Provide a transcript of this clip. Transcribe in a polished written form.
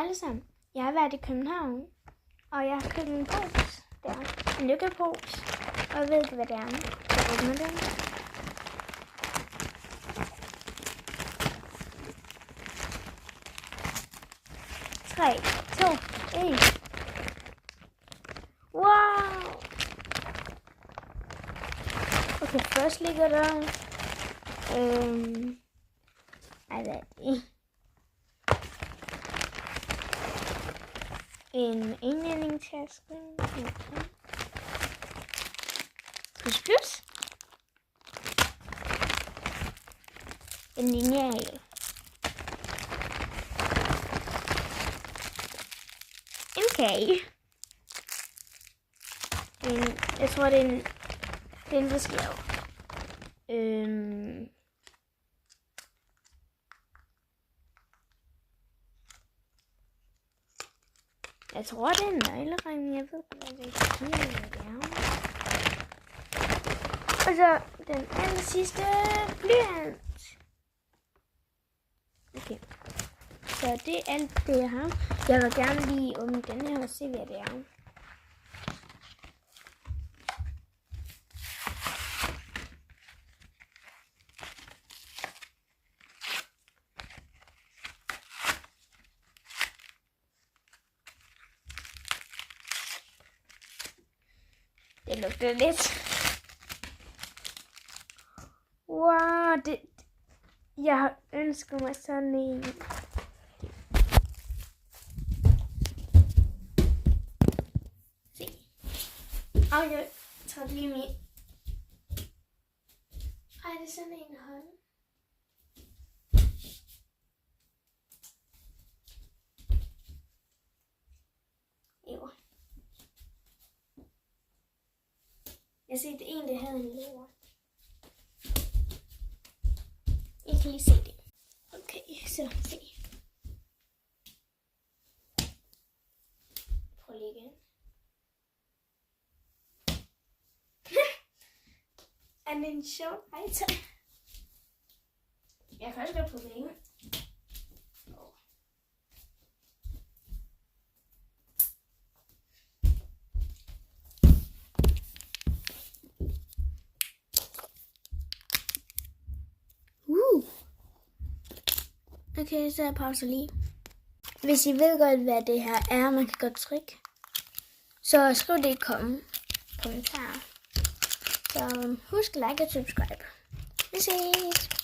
alle sammen. Jeg har været i København, og jeg har købt en pose der. En lykkepose. Og jeg ved ikke, hvad det er. Jeg åbner den. Tre, to, en. Wow! Okay, først ligger der hvad er det? En indlændingstaske. Okay. Plus. En lineal. En kage. Jeg tror, det er en beskrev. Jeg tror, det er en nøglering. Jeg ved ikke, hvad det er. Og så den anden sidste blyant. Okay. Så det er alt det her. Jeg vil gerne lige åbne den her og se, hvad det er. Det lugter lidt. Wow, jeg har ønsket mig sådan en. Se. Og jeg tager lige min. Ej, det er sådan en hånd. Jo. Jeg har set en, der havde en lever. I kan lige se det. Okay, så se. Prøv lige igen. Er det en sjov item? Jeg kan også gå på væggen. Okay, så jeg pauser lige. Hvis I ved godt, hvad det her er, man kan godt trykke, så skriv det i kommentarer. Så husk like og subscribe. Vi ses!